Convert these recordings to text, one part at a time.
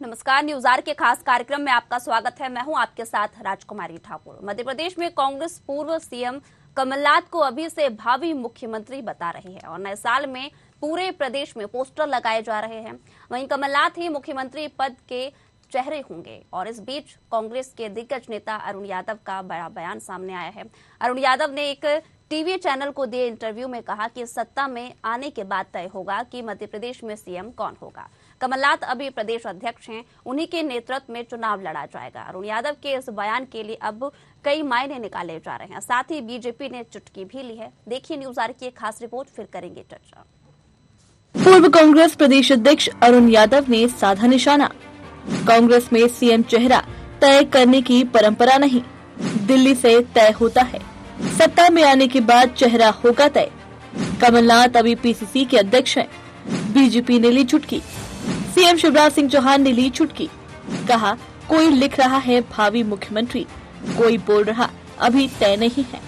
नमस्कार, news are के खास कार्यक्रम में आपका स्वागत है। मैं हूं आपके साथ राजकुमारी ठाकुर। मध्य प्रदेश में कांग्रेस पूर्व सीएम कमलनाथ को अभी से भावी मुख्यमंत्री बता रही है और नए साल में पूरे प्रदेश में पोस्टर लगाए जा रहे हैं। वहीं कमलनाथ ही मुख्यमंत्री पद के चेहरे होंगे और इस बीच कांग्रेस के दिग्गज नेता अरुण यादव का बड़ा बयान सामने आया है। अरुण यादव ने एक टीवी चैनल को दिए इंटरव्यू में कहा कि सत्ता में आने के बाद तय होगा कि मध्य प्रदेश में सीएम कौन होगा। कमलनाथ अभी प्रदेश अध्यक्ष हैं, उन्हीं के नेतृत्व में चुनाव लड़ा जाएगा। अरुण यादव के इस बयान के लिए अब कई मायने निकाले जा रहे हैं। साथ ही बीजेपी ने चुटकी भी ली है। देखिए न्यूज आर की एक खास रिपोर्ट, फिर करेंगे चर्चा। पूर्व कांग्रेस प्रदेश अध्यक्ष अरुण यादव ने साधा निशाना। कांग्रेस में सीएम चेहरा तय करने की परंपरा नहीं, दिल्ली से तय होता है। सत्ता में आने के बाद चेहरा होगा तय। कमलनाथ अभी पीसीसी के अध्यक्ष हैं। बीजेपी ने ली चुटकी। सीएम शिवराज सिंह चौहान ने ली चुटकी। कहा कोई लिख रहा है भावी मुख्यमंत्री, कोई बोल रहा अभी तय नहीं है।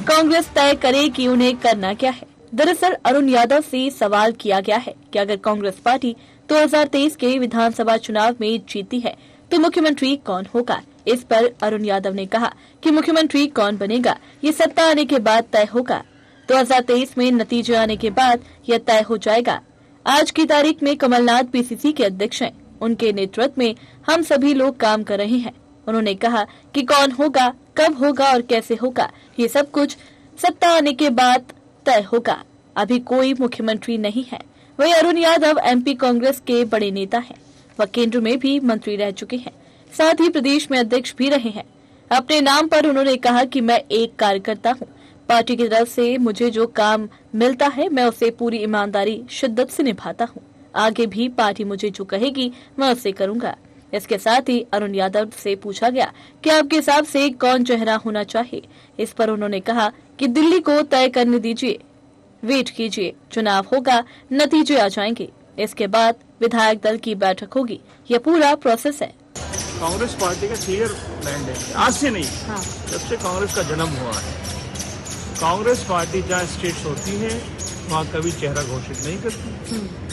कांग्रेस तय करे कि उन्हें करना क्या है। दरअसल अरुण यादव से सवाल किया गया है कि अगर कांग्रेस पार्टी 2023 के विधानसभा चुनाव में जीती है तो मुख्यमंत्री कौन होगा। इस पर अरुण यादव ने कहा कि मुख्यमंत्री कौन बनेगा ये सत्ता आने के बाद तय होगा। 2023 में नतीजे आने के बाद यह तय हो जाएगा। आज की तारीख में कमलनाथ पीसीसी के अध्यक्ष हैं। उनके नेतृत्व में हम सभी लोग काम कर रहे हैं। उन्होंने कहा कि कौन होगा, कब होगा और कैसे होगा ये सब कुछ सत्ता आने के बाद तय होगा। अभी कोई मुख्यमंत्री नहीं है। वही अरुण यादव एमपी कांग्रेस के बड़े नेता हैं। वह केंद्र में भी मंत्री रह चुके हैं, साथ ही प्रदेश में अध्यक्ष भी रहे हैं। अपने नाम पर उन्होंने कहा कि मैं एक कार्यकर्ता हूं। पार्टी की तरफ से मुझे जो काम मिलता है मैं उसे पूरी ईमानदारी शिद्दत से निभाता हूं। आगे भी पार्टी मुझे जो कहेगी मैं उसे करूंगा। इसके साथ ही अरुण यादव से पूछा गया कि आपके हिसाब से कौन चेहरा होना चाहिए। इस पर उन्होंने कहा कि दिल्ली को तय करने दीजिए, वेट कीजिए, चुनाव होगा, नतीजे आ जाएंगे। इसके बाद विधायक दल की बैठक होगी। यह पूरा प्रोसेस है। कांग्रेस पार्टी का क्लियर मैंडेट है, आज से नहीं, जब से कांग्रेस का जन्म हुआ है। कांग्रेस पार्टी जहाँ स्टेट्स होती है वहाँ कभी चेहरा घोषित नहीं करती।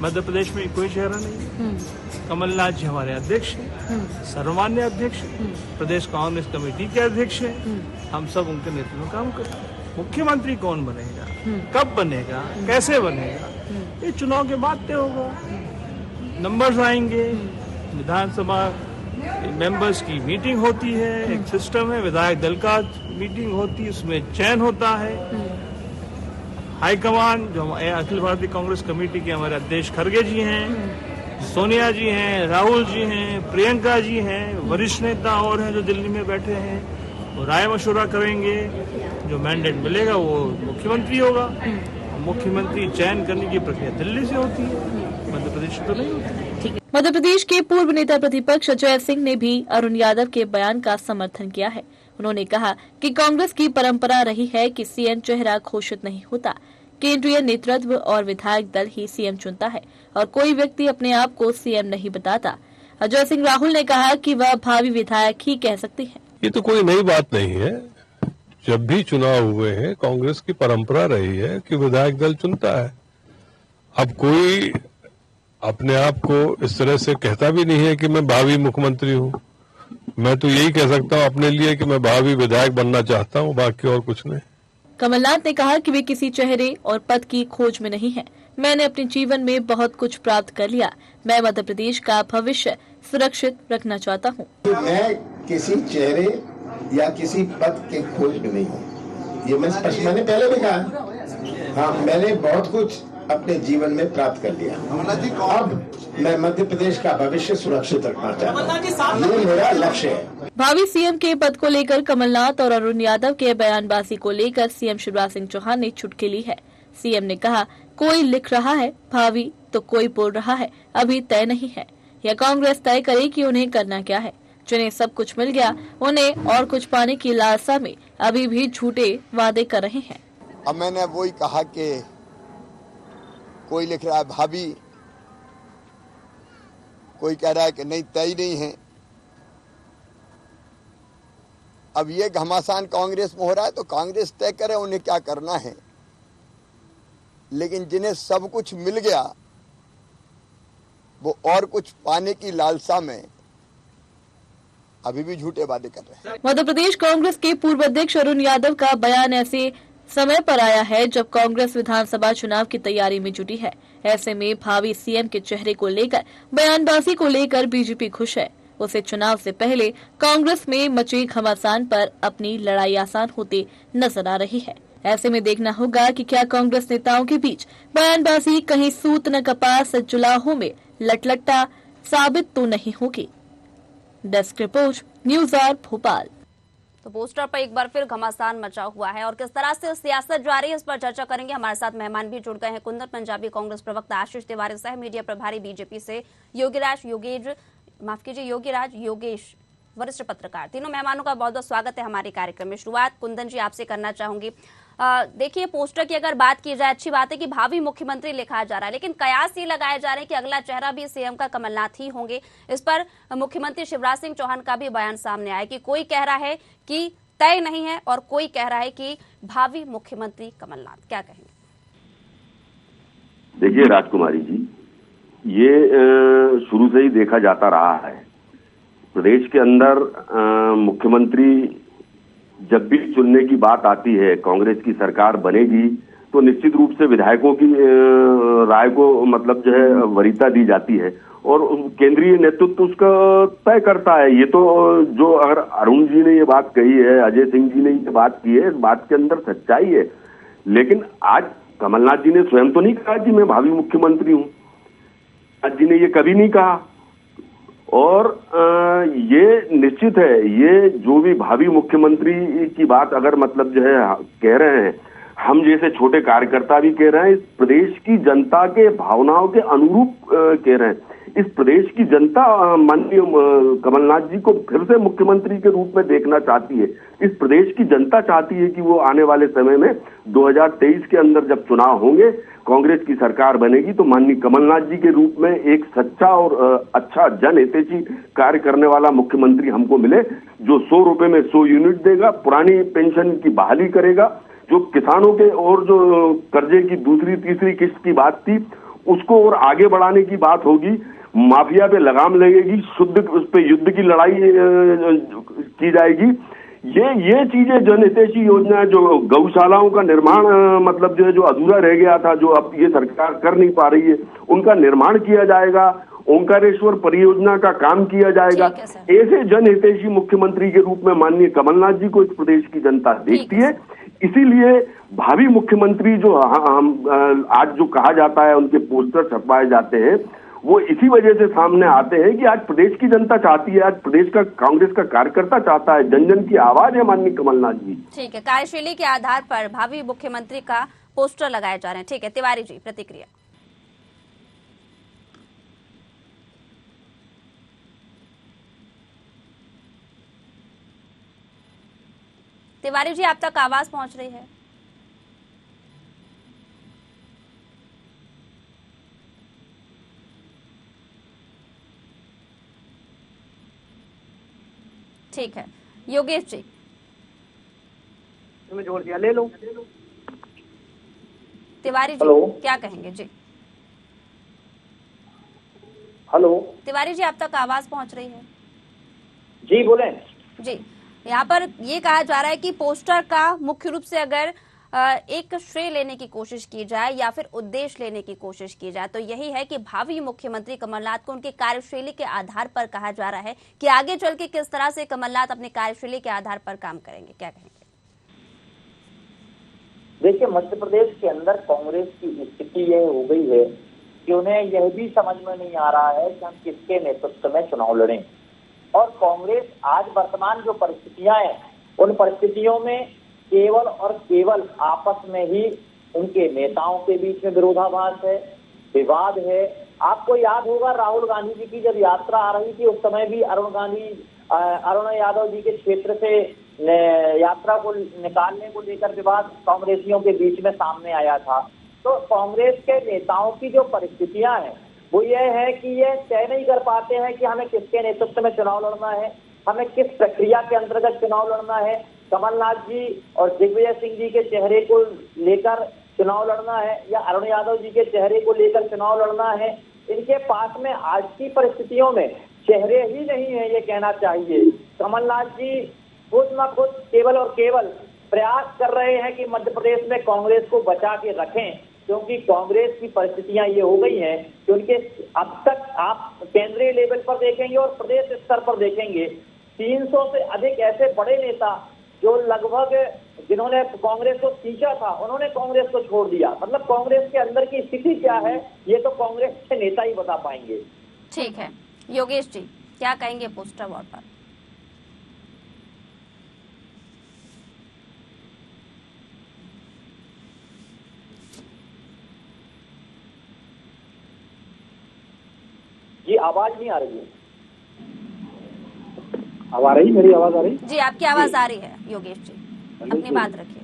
मध्य प्रदेश में कोई चेहरा नहीं। कमलनाथ जी हमारे अध्यक्ष हैं, सर्वमान्य अध्यक्ष हैं, प्रदेश कांग्रेस कमेटी के अध्यक्ष हैं। हम सब उनके नेतृत्व में काम करते हैं। मुख्यमंत्री कौन बनेगा, कब बनेगा, कैसे बनेगा, ये चुनाव के बाद तय होगा। नंबर्स आएंगे, विधानसभा मेंबर्स की मीटिंग होती है, एक सिस्टम है, विधायक दल का मीटिंग होती है, उसमें चयन होता है। हाईकमान जो अखिल भारतीय कांग्रेस कमेटी के हमारे अध्यक्ष खड़गे जी हैं, सोनिया जी हैं, राहुल जी हैं, प्रियंका जी हैं, वरिष्ठ नेता और हैं जो दिल्ली में बैठे हैं, वो राय मशवरा करेंगे। जो मैंडेट मिलेगा वो मुख्यमंत्री होगा। मुख्यमंत्री चयन करने की प्रक्रिया दिल्ली से होती है, मध्य प्रदेश तो नहीं होती। मध्य प्रदेश के पूर्व नेता प्रतिपक्ष अजय सिंह ने भी अरुण यादव के बयान का समर्थन किया है। उन्होंने कहा कि कांग्रेस की परंपरा रही है कि सीएम चेहरा घोषित नहीं होता। केंद्रीय नेतृत्व और विधायक दल ही सीएम चुनता है और कोई व्यक्ति अपने आप को सीएम नहीं बताता। अजय सिंह राहुल ने कहा कि वह भावी विधायक ही कह सकते हैं। ये तो कोई नई बात नहीं है। जब भी चुनाव हुए हैं कांग्रेस की परंपरा रही है कि विधायक दल चुनता है। अब कोई अपने आप को इस तरह से कहता भी नहीं है कि मैं भावी मुख्यमंत्री हूँ। मैं तो यही कह सकता हूँ अपने लिए कि मैं भावी विधायक बनना चाहता हूँ, बाकी और कुछ नहीं। कमलनाथ ने कहा कि वे किसी चेहरे और पद की खोज में नहीं हैं। मैंने अपने जीवन में बहुत कुछ प्राप्त कर लिया। मैं मध्य प्रदेश का भविष्य सुरक्षित रखना चाहता हूँ। मैं किसी चेहरे या किसी पद के खोज में नहीं हूँ। ये मैंने पहले भी कहा। हाँ, मैंने बहुत कुछ अपने जीवन में प्राप्त कर लिया। अब मैं मध्य प्रदेश का भविष्य सुरक्षित रखना चाहता हूँ। ये मेरा लक्ष्य है। भावी सीएम के पद को लेकर कमलनाथ और अरुण यादव के बयानबाजी को लेकर सीएम शिवराज सिंह चौहान ने चुटकी ली है। सीएम ने कहा कोई लिख रहा है भावी तो कोई बोल रहा है अभी तय नहीं है। यह कांग्रेस तय करे कि उन्हें करना क्या है। जिन्हें सब कुछ मिल गया उन्हें और कुछ पाने की लालसा में अभी भी झूठे वादे कर रहे हैं। अब मैंने वही कहा कि कोई लिख रहा है भाभी, कोई कह रहा है कि नहीं तय नहीं है। अब ये घमासान कांग्रेस में हो रहा है तो कांग्रेस तय करे उन्हें क्या करना है। लेकिन जिन्हें सब कुछ मिल गया वो और कुछ पाने की लालसा में अभी भी झूठे वादे कर रहे हैं। मध्य प्रदेश कांग्रेस के पूर्व अध्यक्ष अरुण यादव का बयान ऐसे समय पर आया है जब कांग्रेस विधानसभा चुनाव की तैयारी में जुटी है। ऐसे में भावी सीएम के चेहरे को लेकर बयानबाजी को लेकर बीजेपी खुश है। उसे चुनाव से पहले कांग्रेस में मचे घमासान पर अपनी लड़ाई आसान होती नजर आ रही है। ऐसे में देखना होगा कि क्या कांग्रेस नेताओं के बीच बयानबाजी कहीं सूत न कपास जुलाहों में लटलट्टा साबित तो नहीं होगी। Desk report news hour Bhopal. तो पोस्टर पर एक बार फिर घमासान मचा हुआ है और किस तरह से सियासत जारी है इस पर चर्चा करेंगे। हमारे साथ मेहमान भी जुड़ गए हैं। कुंदन पंजाबी कांग्रेस प्रवक्ता आशीष तिवारी सह मीडिया प्रभारी बीजेपी से योगेश वरिष्ठ पत्रकार। तीनों मेहमानों का बहुत बहुत स्वागत है हमारे कार्यक्रम में। शुरुआत कुंदन जी आपसे करना चाहूंगी। देखिए, पोस्टर की अगर बात की जाए, अच्छी बात है कि भावी मुख्यमंत्री लिखा जा रहा है, लेकिन कयास ये लगाए जा रहे हैं कि अगला चेहरा भी सीएम का कमलनाथ ही होंगे। इस पर मुख्यमंत्री शिवराज सिंह चौहान का भी बयान सामने आया कि कोई कह रहा है कि तय नहीं है और कोई कह रहा है कि भावी मुख्यमंत्री कमलनाथ। क्या कहेंगे? देखिए राजकुमारी जी, ये शुरू से ही देखा जाता रहा है। प्रदेश के अंदर मुख्यमंत्री जब भी चुनने की बात आती है, कांग्रेस की सरकार बनेगी तो निश्चित रूप से विधायकों की राय को मतलब जो है वरीयता दी जाती है और केंद्रीय नेतृत्व उसका तय करता है। ये तो जो अगर अरुण जी ने ये बात कही है, अजय सिंह जी ने ये बात की है, इस बात के अंदर सच्चाई है। लेकिन आज कमलनाथ जी ने स्वयं तो नहीं कहा कि मैं भावी मुख्यमंत्री हूं। कमलनाथ जी ने ये कभी नहीं कहा और ये निश्चित है, ये जो भी भावी मुख्यमंत्री की बात अगर मतलब जो है कह रहे हैं, हम जैसे छोटे कार्यकर्ता भी कह रहे हैं, इस प्रदेश की जनता के भावनाओं के अनुरूप कह रहे हैं। इस प्रदेश की जनता माननीय कमलनाथ जी को फिर से मुख्यमंत्री के रूप में देखना चाहती है। इस प्रदेश की जनता चाहती है कि वो आने वाले समय में 2023 के अंदर जब चुनाव होंगे, कांग्रेस की सरकार बनेगी तो माननीय कमलनाथ जी के रूप में एक सच्चा और अच्छा जनहितैषी कार्य करने वाला मुख्यमंत्री हमको मिले, जो 100 रुपए में 100 यूनिट देगा, पुरानी पेंशन की बहाली करेगा, जो किसानों के और जो कर्जे की दूसरी तीसरी किस्त की बात थी उसको और आगे बढ़ाने की बात होगी, माफिया पे लगाम लगेगी, शुद्ध उस पे युद्ध की लड़ाई की जाएगी। ये चीजें जनहितैषी योजना, जो गौशालाओं का निर्माण मतलब जो है जो अधूरा रह गया था, जो अब ये सरकार कर नहीं पा रही है, उनका निर्माण किया जाएगा। ओंकारेश्वर परियोजना का काम किया जाएगा। ऐसे जनहितैषी मुख्यमंत्री के रूप में माननीय कमलनाथ जी को इस प्रदेश की जनता देखती है। इसीलिए भावी मुख्यमंत्री जो हम आज जो कहा जाता है, उनके पोस्टर छपवाए जाते हैं, वो इसी वजह से सामने आते हैं कि आज प्रदेश की जनता चाहती है, आज प्रदेश का कांग्रेस का कार्यकर्ता चाहता है, जन जन की आवाज है माननीय कमलनाथ जी। ठीक है, कार्यशैली के आधार पर भावी मुख्यमंत्री का पोस्टर लगाए जा रहे हैं। ठीक है, तिवारी जी प्रतिक्रिया। तिवारी जी, आप तक आवाज पहुंच रही है? ठीक है, योगेश जी। तुम्हें जोड़ दिया, ले लो। तिवारी जी क्या कहेंगे? जी हेलो तिवारी जी, आप तक आवाज पहुंच रही है? जी बोले। जी, यहाँ पर ये कहा जा रहा है कि पोस्टर का मुख्य रूप से अगर एक श्रेय लेने की कोशिश की जाए या फिर उद्देश्य लेने की कोशिश की जाए तो यही है कि भावी मुख्यमंत्री कमलनाथ को उनके कार्यशैली के आधार पर कहा जा रहा है कि आगे चल के किस तरह से कमलनाथ अपने कार्यशैली के आधार पर काम करेंगे। क्या कहेंगे? देखिए, मध्य प्रदेश के अंदर कांग्रेस की स्थिति यह हो गई है कि उन्हें यह भी समझ में नहीं आ रहा है कि हम किसके नेतृत्व में चुनाव लड़ें। और कांग्रेस आज वर्तमान जो परिस्थितियां हैं, उन परिस्थितियों में केवल और केवल आपस में ही उनके नेताओं के बीच में विरोधाभास है, विवाद है। आपको याद होगा राहुल गांधी जी की जब यात्रा आ रही थी, उस समय भी अरुण यादव जी के क्षेत्र से यात्रा को निकालने को लेकर विवाद कांग्रेसियों के बीच में सामने आया था। तो कांग्रेस के नेताओं की जो परिस्थितियां हैं वो ये है कि ये तय नहीं कर पाते हैं कि हमें किसके नेतृत्व में चुनाव लड़ना है, हमें किस प्रक्रिया के अंतर्गत चुनाव लड़ना है। कमलनाथ जी और दिग्विजय सिंह जी के चेहरे को लेकर चुनाव लड़ना है या अरुण यादव जी के चेहरे को लेकर चुनाव लड़ना है, इनके पास में आज की परिस्थितियों में चेहरे ही नहीं है, ये कहना चाहिए। कमलनाथ जी खुद न खुद केवल और केवल प्रयास कर रहे हैं कि मध्य प्रदेश में कांग्रेस को बचा के रखें, क्योंकि कांग्रेस की परिस्थितियां ये हो गई हैं कि उनके अब तक आप केंद्रीय लेवल पर देखेंगे और प्रदेश स्तर पर देखेंगे 300 से अधिक ऐसे बड़े नेता जो लगभग जिन्होंने कांग्रेस को खींचा था उन्होंने कांग्रेस को छोड़ दिया। मतलब कांग्रेस के अंदर की स्थिति क्या है ये तो कांग्रेस के नेता ही बता पाएंगे। ठीक है योगेश जी, क्या कहेंगे पोस्टर वॉर पर? जी आवाज नहीं आ रही है। अब आ रही, मेरी आवाज आ रही? जी आपकी आवाज आ रही है योगेश जी, अपनी बात रखिए।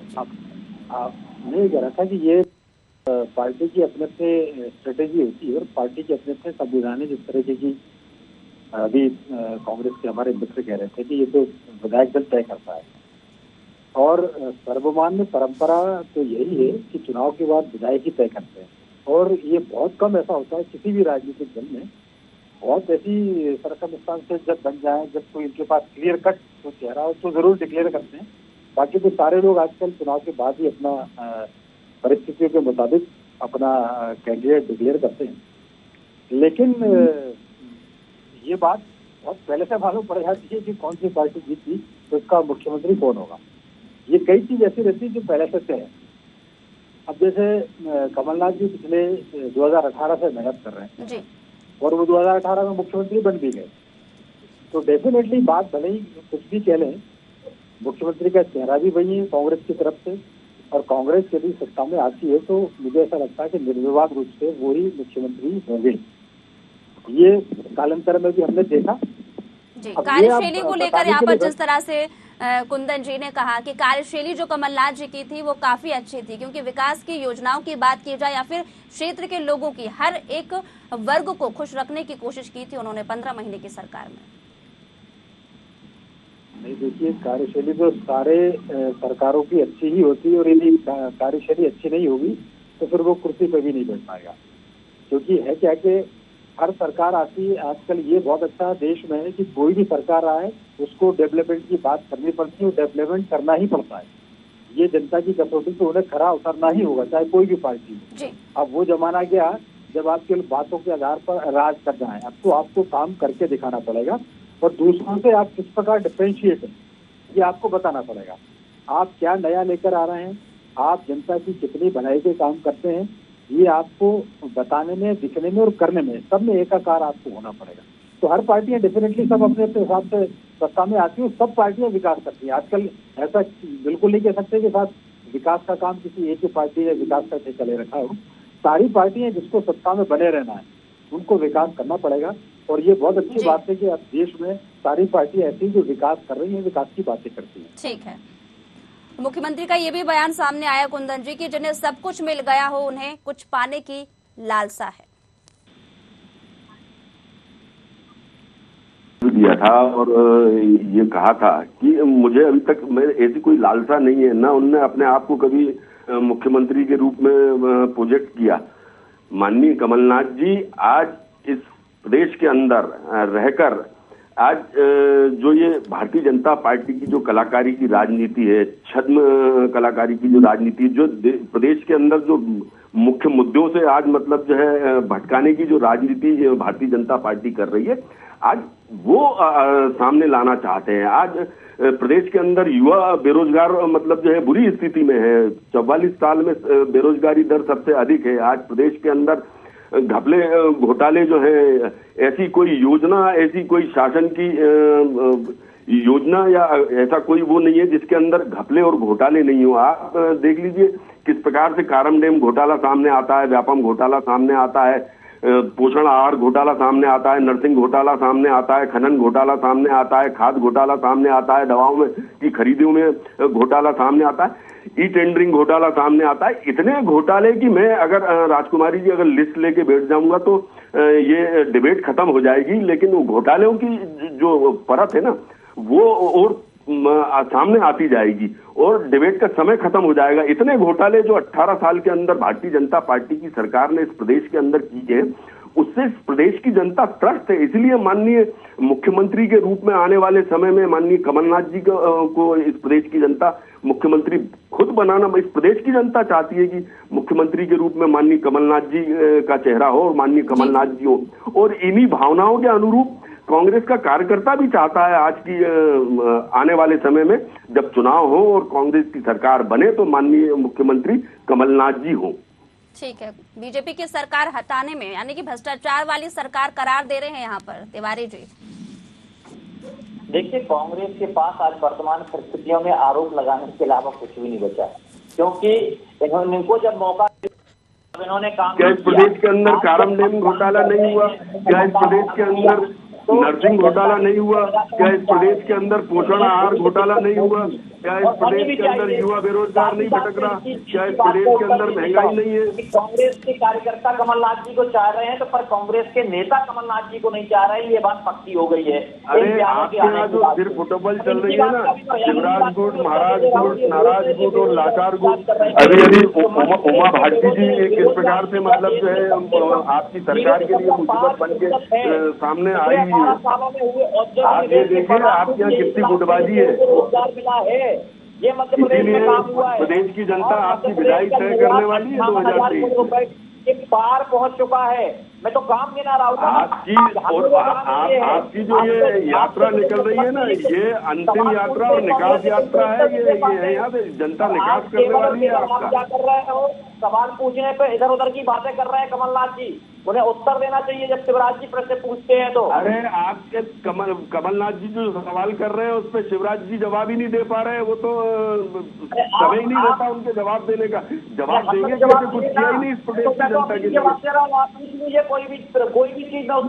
नहीं कह रहा था कि ये पार्टी की अपने अपने स्ट्रेटेजी होती है और पार्टी के अपने अपने संविधान है। जिस तरह की अभी कांग्रेस के हमारे मित्र कह रहे थे कि ये तो विधायक दल तय करता है और सर्वमान्य परंपरा तो यही है कि चुनाव के बाद विधायक ही तय करते हैं और ये बहुत कम ऐसा होता है किसी भी राजनीतिक दल में। बहुत ऐसी सर्कमस्टांसेस जब बन जाए, जब कोई इनके पास क्लियर कट तो चेहरा हो तो जरूर डिक्लेयर करते हैं। बाकी तो सारे लोग आजकल चुनाव के बाद ही अपना परिस्थितियों के मुताबिक अपना कैंडिडेट डिक्लेयर करते हैं। लेकिन ये बात बहुत पहले से मालूम पड़ जाती है कि कौन सी पार्टी जीती तो उसका मुख्यमंत्री कौन होगा। ये कई चीज ऐसी रहती है जो पहले से है। अब जैसे कमलनाथ जी पिछले 2018 से मेहनत कर रहे हैं जी। और वो 2018 में मुख्यमंत्री बन भी गए, तो डेफिनेटली बात भले ही कुछ भी कह लें, मुख्यमंत्री का चेहरा भी वही है कांग्रेस की तरफ से और कांग्रेस यदि सत्ता में आती है तो मुझे ऐसा लगता है कि निर्विवाद रूप से वो ही मुख्यमंत्री होंगे। ये कालांतर में भी हमने देखा। जी, कार्यशैली को लेकर यहाँ पर जिस तरह से कुंदन जी ने कहा कि कार्यशैली जो कमलनाथ जी की थी वो काफी अच्छी थी, क्योंकि विकास की योजनाओं की बात की जाए या फिर क्षेत्र के लोगों की हर एक वर्ग को खुश रखने की कोशिश की थी उन्होंने 15 महीने की सरकार में। नहीं देखिए, कार्यशैली तो सारे सरकारों की अच्छी ही होती है और यदि कार्यशैली अच्छी नहीं होगी तो फिर वो कुर्सी पर भी नहीं बैठ पाएगा। क्योंकि है क्या कि हर सरकार आती है, आजकल ये बहुत अच्छा देश में है कि कोई भी सरकार आए उसको डेवलपमेंट की बात करनी पड़ती है और डेवलपमेंट करना ही पड़ता है। ये जनता की कसौटी तो उन्हें खरा उतरना ही होगा, चाहे कोई भी पार्टी हो। अब वो जमाना गया जब आप केवल बातों के आधार पर राज करना है। अब तो आपको काम करके दिखाना पड़ेगा और दूसरों से आप किस प्रकार डिफरेंशिएट है ये आपको बताना पड़ेगा। आप क्या नया लेकर आ रहे हैं, आप जनता की कितनी भलाई के काम करते हैं, ये आपको बताने में, दिखने में और करने में सब में एकाकार आपको होना पड़ेगा। तो हर पार्टियां डेफिनेटली सब अपने अपने हिसाब से सत्ता में आती है, सब पार्टियां विकास करती हैं। आजकल ऐसा बिल्कुल नहीं कह सकते कि साथ विकास का काम किसी एक ही पार्टी ने विकास का ठेका ले रखा हो। सारी पार्टियां जिसको सत्ता में बने रहना है उनको विकास करना पड़ेगा और ये बहुत अच्छी बात है कि अब देश में सारी पार्टियां ऐसी जो विकास कर रही हैं, विकास की बातें करती हैं। ठीक है, मुख्यमंत्री का ये भी बयान सामने आया कुंदन जी कि जिन्हें सब कुछ मिल गया हो उन्हें कुछ पाने की लालसा है। दिया था और ये कहा था कि मुझे अभी तक ऐसी कोई लालसा नहीं है, ना उन्होंने अपने आप को कभी मुख्यमंत्री के रूप में प्रोजेक्ट किया। माननीय कमलनाथ जी आज इस प्रदेश के अंदर रहकर आज जो ये भारतीय जनता पार्टी की जो कलाकारी की राजनीति है, छद्म कलाकारी की जो राजनीति, जो प्रदेश के अंदर जो मुख्य मुद्दों से आज मतलब जो है भटकाने की जो राजनीति भारतीय जनता पार्टी कर रही है, आज वो सामने लाना चाहते हैं। आज प्रदेश के अंदर युवा बेरोजगार मतलब जो है बुरी स्थिति में है। 44 साल में बेरोजगारी दर सबसे अधिक है। आज प्रदेश के अंदर घपले घोटाले जो है, ऐसी कोई योजना, ऐसी कोई शासन की योजना या ऐसा कोई वो नहीं है जिसके अंदर घपले और घोटाले नहीं हो। आप देख लीजिए किस प्रकार से कारम डैम घोटाला सामने आता है, व्यापम घोटाला सामने आता है, पोषण आहार घोटाला सामने आता है, नर्सिंग घोटाला सामने आता है, खनन घोटाला सामने आता है, खाद घोटाला सामने आता है, दवाओं में की खरीदियों में घोटाला सामने आता है, ई टेंडरिंग घोटाला सामने आता है। इतने घोटाले की मैं अगर राजकुमारी जी अगर लिस्ट लेके बैठ जाऊंगा तो ये डिबेट खत्म हो जाएगी। लेकिन वो घोटालों की जो परत है ना वो और सामने आती जाएगी और डिबेट का समय खत्म हो जाएगा। इतने घोटाले जो 18 साल के अंदर भारतीय जनता पार्टी की सरकार ने इस प्रदेश के अंदर किए, उससे प्रदेश की जनता त्रस्त है। इसलिए माननीय मुख्यमंत्री के रूप में आने वाले समय में माननीय कमलनाथ जी को इस प्रदेश की जनता मुख्यमंत्री खुद बनाना, इस प्रदेश की जनता चाहती है कि मुख्यमंत्री के रूप में माननीय कमलनाथ जी का चेहरा हो और माननीय कमलनाथ जी हो। और इन्हीं भावनाओं के अनुरूप कांग्रेस का कार्यकर्ता भी चाहता है आज की आने वाले समय में जब चुनाव हो और कांग्रेस की सरकार बने तो माननीय मुख्यमंत्री कमलनाथ जी हो। ठीक है, बीजेपी की सरकार हटाने में यानी कि भ्रष्टाचार वाली सरकार करार दे रहे हैं यहाँ पर तिवारी जी। देखिए, कांग्रेस के पास आज वर्तमान परिस्थितियों में आरोप लगाने के अलावा कुछ भी नहीं बचा है, क्योंकि इनको जब मौका इन्होंने काम क्या इस प्रदेश के अंदर कारमडेम घोटाला नहीं हुआ? क्या इस प्रदेश के अंदर नर्सिंग घोटाला नहीं हुआ? क्या इस प्रदेश के अंदर पोषण आहार घोटाला नहीं हुआ? क्या इस प्रदेश के अंदर युवा बेरोजगार नहीं भटक रहा? क्या इस प्रदेश के अंदर महंगाई नहीं है? कांग्रेस के कार्यकर्ता कमलनाथ जी को चाह रहे हैं तो पर कांग्रेस के नेता कमलनाथ जी को नहीं चाह रहे हैं, ये बात पक्की हो गई है। अरे आपके यहाँ जो सिर्फ फुटबॉल चल रही है ना, शिवराज गुट, महाराज गुट, नाराज गुट और लाचार गुट। अभी उमा भारती जी किस प्रकार से मतलब जो है आपकी सरकार के लिए मुसीबत बन के सामने आई है। आप ये देखिए आपके यहाँ कितनी गुटबाजी है। रोजगार मिला है, ये मध्य प्रदेश में काम हुआ है। प्रदेश की जनता आपकी विदाई तय करने वाली है 2023 एक पार पहुंच चुका है। मैं तो काम गिना रहा हूँ आपकी और आपकी जो ये यात्रा निकल रही है ना, ये अंतिम यात्रा और निकास यात्रा है। ये यहाँ पे जनता निकास करने वाली है आपका। क्या कर रहे हो? सवाल पूछने पे इधर उधर की बातें कर रहे हैं कमलनाथ जी, उन्हें उत्तर देना चाहिए जब शिवराज जी प्रश्न पूछते हैं तो। अरे आपके कमलनाथ जी जो सवाल कर रहे हैं उस पर शिवराज जी जवाब ही नहीं दे पा रहे हैं। वो तो समय ही नहीं रहता उनके जवाब देने का। जवाब देंगे जैसे कुछ किया ही नहीं इस प्रदेश की जनता के लिए। कोई भी चीज में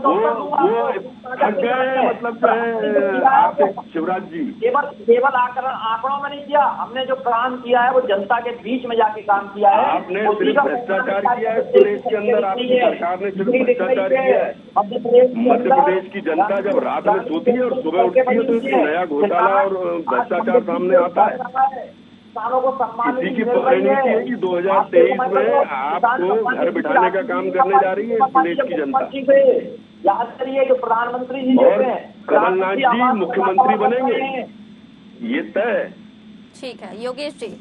थक गए मतलब जो है आपके शिवराज जी। केवल आंकड़ों में नहीं किया, हमने जो काम किया है वो जनता के बीच में जाके काम किया है। आपने सिर्फ भ्रष्टाचार किया है इस प्रदेश के अंदर, आपकी सरकार ने सिर्फ भ्रष्टाचार किया है। मध्य प्रदेश की जनता जब रात में सोती है और सुबह उठती है तो नया घोटाला और भ्रष्टाचार सामने आता है। किसी की पकड़ नहीं है कि 2023 में आपको घर बिठाने का काम करने जा रही है इस प्रदेश की जनता। याद करिए जो प्रधानमंत्री जी और कमलनाथ जी मुख्यमंत्री बनेंगे, ये तय है। ठीक है योगेश जी,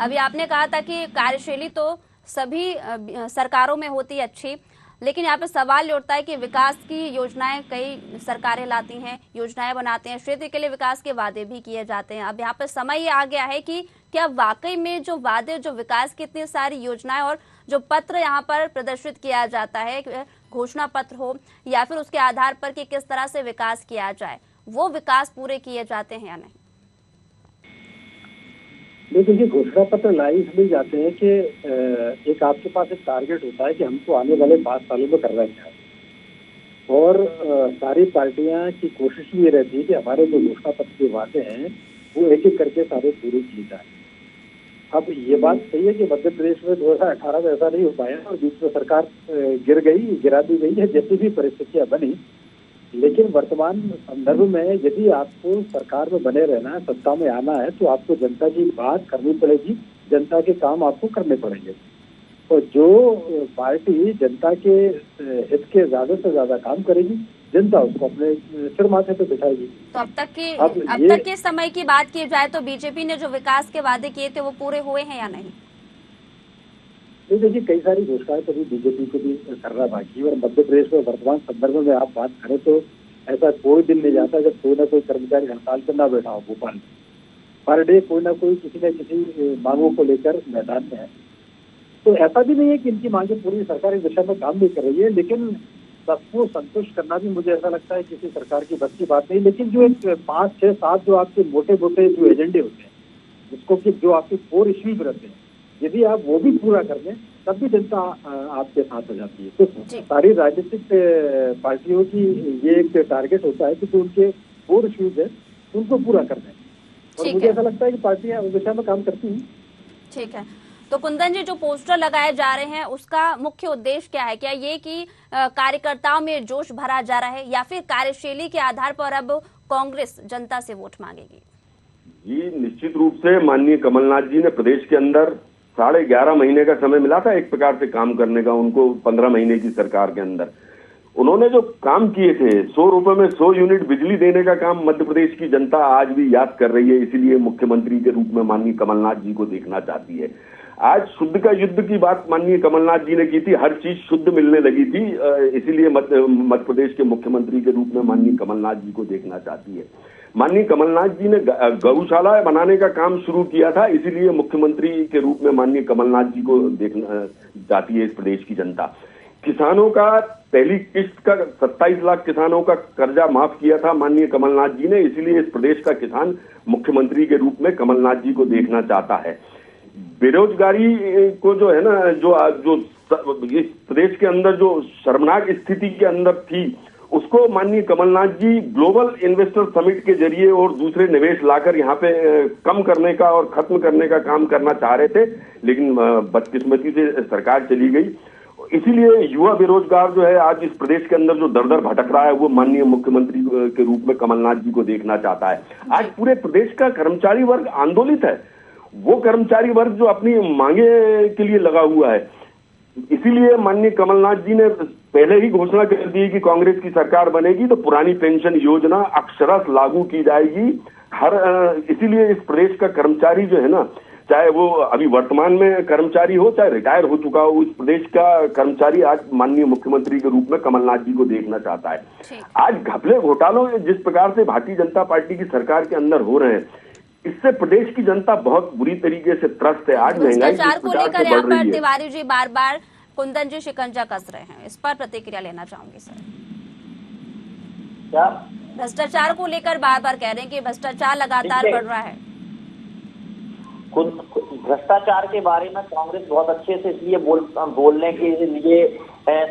अभी आपने कहा था कि कार्यशैली तो सभी सरकारों में होती है अच्छी, लेकिन यहाँ पे सवाल उठता है कि विकास की योजनाएं कई सरकारें लाती हैं, योजनाएं बनाते हैं, क्षेत्र के लिए विकास के वादे भी किए जाते हैं। अब यहाँ पे समय ये आ गया है कि क्या वाकई में जो वादे, जो विकास की इतनी सारी योजनाएं और जो पत्र यहाँ पर प्रदर्शित किया जाता है, घोषणा पत्र हो या फिर उसके आधार पर कि किस तरह से विकास किया जाए, वो विकास पूरे किए जाते हैं या नहीं? देखिए, घोषणा पत्र लाई इसलिए जाते हैं कि एक आपके पास एक टारगेट होता है कि हमको आने वाले 5 सालों में करना क्या है, और सारी पार्टियां की कोशिश ये रहती है कि हमारे जो घोषणा पत्र के वादे हैं वो एक एक करके सारे पूरे किए जाए। अब ये बात सही है कि मध्य प्रदेश में 2018 में ऐसा नहीं हो पाया और बीच में सरकार गिरा दी गई है, जैसी भी परिस्थितियां बनी। लेकिन वर्तमान संदर्भ में यदि आपको सरकार में बने रहना है, सत्ता में आना है, तो आपको जनता की बात करनी पड़ेगी, जनता के काम आपको करने पड़ेंगे। और जो पार्टी जनता के हित के ज्यादा से ज्यादा काम करेगी, जनता उसको अपने सिर माथे पे बिठाएगी। तो अब तक के समय की बात की जाए तो बीजेपी ने जो विकास के वादे किए थे वो पूरे हुए हैं या नहीं? देखिए, कई सारी घोषणाएं तो भी बीजेपी को भी करना बाकी है। और मध्य प्रदेश में वर्तमान संदर्भ में आप बात करें तो ऐसा कोई दिन नहीं जाता जब कोई ना कोई कर्मचारी हड़ताल पर ना बैठा हो। भोपाल में पर डे कोई ना कोई किसी न किसी मांगों को लेकर मैदान में है। तो ऐसा भी नहीं है कि इनकी मांगे पूरी सरकार इस दिशा में काम नहीं कर रही है, लेकिन सबको संतुष्ट करना भी मुझे ऐसा लगता है किसी सरकार की बस की बात नहीं। लेकिन जो 5, 6, 7 जो आपके मोटे मोटे जो एजेंडे होते हैं, जिसको कि जो आपके 4 इश्यूज रहते हैं, यदि आप वो भी पूरा कर लें तब भी जनता आपके साथ हो जाती है। तो सारी राजनीतिक पार्टियों की ये एक टारगेट होता है कि जो उनके 4 इश्यूज है उनको पूरा कर दें, और मुझे ऐसा लगता है कि पार्टियां उस दिशा में काम करती हैं। ठीक है, तो कुंदन जी, जो पोस्टर लगाए जा रहे हैं उसका मुख्य उद्देश्य क्या है? क्या ये कि कार्यकर्ताओं में जोश भरा जा रहा है या फिर कार्यशैली के आधार पर अब कांग्रेस जनता से वोट मांगेगी? जी, निश्चित रूप से माननीय कमलनाथ जी ने प्रदेश के अंदर 11.5 महीने का समय मिला था एक प्रकार से काम करने का उनको, 15 महीने की सरकार के अंदर। उन्होंने जो काम किए थे, 100 रुपए में 100 यूनिट बिजली देने का काम मध्य प्रदेश की जनता आज भी याद कर रही है। इसीलिए मुख्यमंत्री के रूप में माननीय कमलनाथ जी को देखना चाहती है। आज शुद्ध का युद्ध की बात माननीय कमलनाथ जी ने की थी, हर चीज शुद्ध मिलने लगी थी, इसीलिए मध्य प्रदेश के मुख्यमंत्री के रूप में माननीय कमलनाथ जी को देखना चाहती है। माननीय कमलनाथ जी ने गौशाला बनाने का काम शुरू किया था, इसीलिए मुख्यमंत्री के रूप में माननीय कमलनाथ जी को देखना चाहती है इस प्रदेश की जनता। किसानों का पहली किस्त का 27 लाख किसानों का कर्जा माफ किया था माननीय कमलनाथ जी ने, इसीलिए इस प्रदेश का किसान मुख्यमंत्री के रूप में कमलनाथ जी को देखना चाहता है। बेरोजगारी को जो है ना, जो इस प्रदेश के अंदर जो शर्मनाक स्थिति के अंदर थी, उसको माननीय कमलनाथ जी ग्लोबल इन्वेस्टर समिट के जरिए और दूसरे निवेश लाकर यहाँ पे कम करने का और खत्म करने का काम करना चाह रहे थे, लेकिन बदकिस्मती से सरकार चली गई। इसीलिए युवा बेरोजगार जो है आज इस प्रदेश के अंदर जो दर भटक रहा है, वो माननीय मुख्यमंत्री के रूप में कमलनाथ जी को देखना चाहता है। आज पूरे प्रदेश का कर्मचारी वर्ग आंदोलित है, वो कर्मचारी वर्ग जो अपनी मांगे के लिए लगा हुआ है। इसीलिए माननीय कमलनाथ जी ने पहले ही घोषणा कर दी कि कांग्रेस की सरकार बनेगी तो पुरानी पेंशन योजना अक्षरशः लागू की जाएगी। इसीलिए इस प्रदेश का कर्मचारी जो है ना, चाहे वो अभी वर्तमान में कर्मचारी हो, चाहे रिटायर हो चुका हो, इस प्रदेश का कर्मचारी आज माननीय मुख्यमंत्री के रूप में कमलनाथ जी को देखना चाहता है। आज घपले घोटालों जिस प्रकार से भारतीय जनता पार्टी की सरकार के अंदर हो रहे हैं, इससे प्रदेश की जनता बहुत बुरी तरीके से त्रस्त है। आज महंगाई को लेकर यहाँ पर तिवारी जी बार बार कुंदन जी शिकंजा कस रहे हैं, इस पर प्रतिक्रिया लेना चाहूंगी सर। क्या भ्रष्टाचार को लेकर बार बार कह रहे हैं कि भ्रष्टाचार लगातार बढ़ रहा है। भ्रष्टाचार के बारे में कांग्रेस बहुत अच्छे से इसलिए बोलने के लिए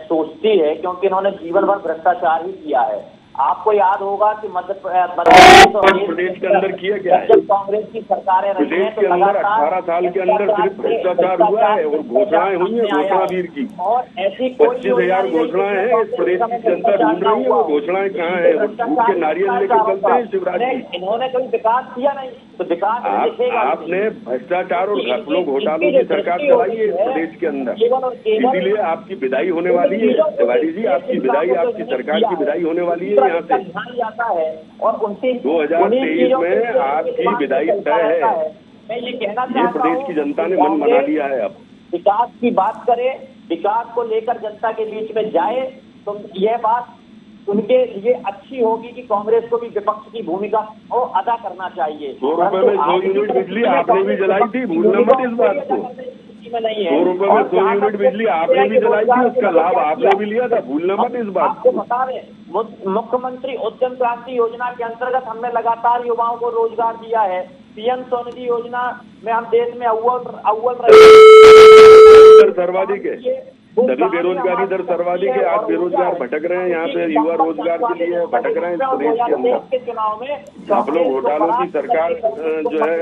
सोचती है क्योंकि इन्होंने जीवन भर भ्रष्टाचार ही किया है। आपको याद होगा कि मध्य प्रदेश के अंदर किया गया है, जब कांग्रेस की सरकारें रही हैं तो लगातार 18 साल के अंदर सिर्फ भ्रष्टाचार हुआ है और घोषणाएं हुई हैं घोषणावीर की, और ऐसी 25,000 घोषणाएं हैं। इस प्रदेश की जनता ढूंढ रही है वो घोषणाएं कहाँ है। वो झूठ के नारियल लेकर चलते हैं शिवराज जी। इन्होंने कोई विकास किया नहीं, तो विकास आपने भ्रष्टाचार और घपलों घोटालों की सरकार चलाई है इस प्रदेश के अंदर, इसीलिए आपकी विदाई होने वाली है तिवारी जी। आपकी विदाई, आपकी सरकार की विदाई होने वाली है यहाँ से। जाता है और उनसे 2023 में आपकी विदाई तय है। मैं ये कहना ये प्रदेश की जनता ने मन बना लिया है। अब विकास की बात करे, विकास को लेकर जनता के बीच में जाए, तो यह बात उनके लिए अच्छी होगी कि कांग्रेस को भी विपक्ष की भूमिका को अदा करना चाहिए। 100 रुपए में 100 यूनिट बिजली आपने भी जलाई थी, भूलना मत इस बात को। 100 रुपए में 100 यूनिट बिजली आपने भी जलाई थी, उसका लाभ आपने भी लिया था, भूलना मत इस बात को। बता रहे मुख्यमंत्री उद्यम क्रांति योजना के अंतर्गत हमने लगातार युवाओं को रोजगार दिया है। पीएम स्वनिधि योजना में हम देश में अव्वल दर सर्वाधिक है, तभी बेरोजगारी दर सर्वाधिक है। आज बेरोजगार भटक रहे हैं, यहाँ पे युवा रोजगार के लिए भटक रहे हैं इस प्रदेश के अंदर। चुनाव में घपलों घोटालों की सरकार जो है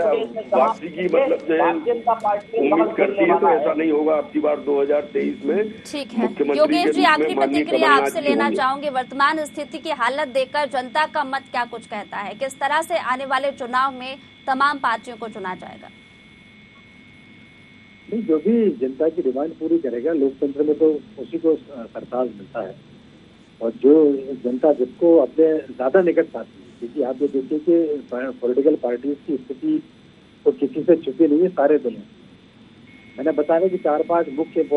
वापसी की मतलब जो है उम्मीद करती है, तो ऐसा नहीं होगा आपकी बार 2023 में। ठीक है योगेश जी, आखिरी प्रतिक्रिया आपसे लेना चाहूंगे। वर्तमान स्थिति की हालत देखकर जनता का मत क्या कुछ कहता है, किस तरह से आने वाले चुनाव में तमाम पार्टियों को चुना जाएगा? जो भी जनता की डिमांड पूरी करेगा, लोकतंत्र में तो उसी को सरकार मिलता है। और जो जनता जिसको अपने ज्यादा निकट पाती है, क्योंकि आप जो देखिए कि पॉलिटिकल पार्टीज की स्थिति तो किसी से छुपी नहीं है, सारे दल हैं। मैंने बताया कि 4-5 मुख्य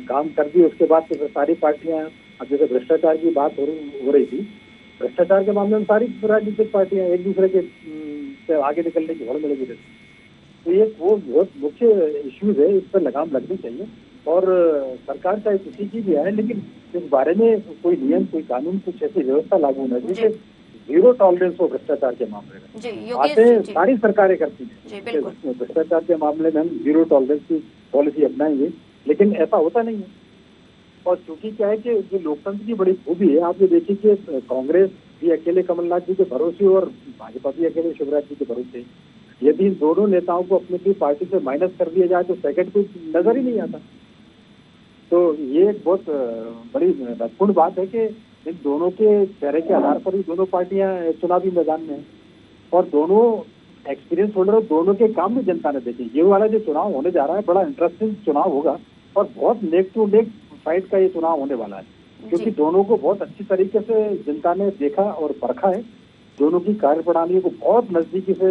काम कर दिए, उसके बाद तो सारी पार्टियां, अब जैसे भ्रष्टाचार की बात हो रही थी, भ्रष्टाचार के मामले में सारी राजनीतिक पार्टियां एक दूसरे के से आगे निकलने की होड़ मिलेगी। तो ये वो बहुत मुख्य इश्यूज है, इस पर लगाम लगनी चाहिए। और सरकार चाहे किसी की भी आए, लेकिन इस बारे में कोई नियम, कोई कानून, कुछ ऐसी व्यवस्था लागू होना चाहिए, जीरो टॉलरेंस हो भ्रष्टाचार के मामले में। बातें सारी सरकारें करती हैं, भ्रष्टाचार के मामले में हम जीरो टॉलरेंस की पॉलिसी अपनाएंगे, लेकिन ऐसा होता नहीं है। और चूंकि क्या है कि जो लोकतंत्र की बड़ी खूबी है, आप ये देखिए कि कांग्रेस भी अकेले कमलनाथ जी के भरोसे और भाजपा भी अकेले शिवराज जी के भरोसे। यदि इन दोनों नेताओं को अपनी पार्टी से माइनस कर दिया जाए तो सेकंड कोई नजर ही नहीं आता। तो ये एक बहुत बड़ी महत्वपूर्ण बात है कि इन दोनों के चेहरे के आधार पर ही दोनों पार्टियां चुनावी मैदान में हैं और दोनों एक्सपीरियंस होल्डर, दोनों के काम भी जनता ने देखे। ये वाला जो चुनाव होने जा रहा है बड़ा इंटरेस्टिंग चुनाव होगा और बहुत नेक टू नेक फाइट का ये चुनाव होने वाला है। क्योंकि दोनों को बहुत अच्छी तरीके से जनता ने देखा और परखा है। दोनों की कार्यप्रणाली को बहुत नजदीकी से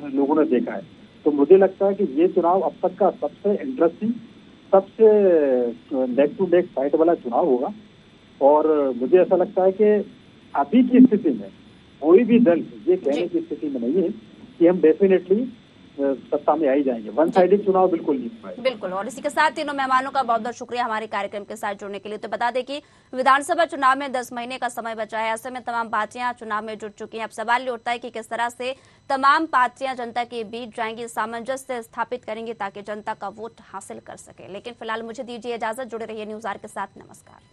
लोगों ने देखा है। तो मुझे लगता है कि ये चुनाव अब तक का सबसे इंटरेस्टिंग, सबसे नेक टू नेक फाइट वाला चुनाव होगा। और मुझे ऐसा लगता है कि अभी की स्थिति में कोई भी दल ये कहने की स्थिति में नहीं है कि हम डेफिनेटली सत्ता में आ ही जाएंगे। वन साइडेड चुनाव बिल्कुल नहीं होगा। बिल्कुल। और इसी के साथ तीनों मेहमानों का बहुत बहुत शुक्रिया हमारे कार्यक्रम के साथ जुड़ने के लिए। तो बता दें कि विधानसभा चुनाव में 10 महीने का समय बचा है। ऐसे में तमाम पार्टियां चुनाव में जुट चुकी हैं। अब सवाल ये उठता है कि किस तरह से तमाम पार्टियां जनता के बीच जाएंगी, सामंजस्य स्थापित करेंगी ताकि जनता का वोट हासिल कर सके। लेकिन फिलहाल मुझे दीजिए इजाजत। जुड़े रहिए न्यूज़ आवर के साथ। नमस्कार।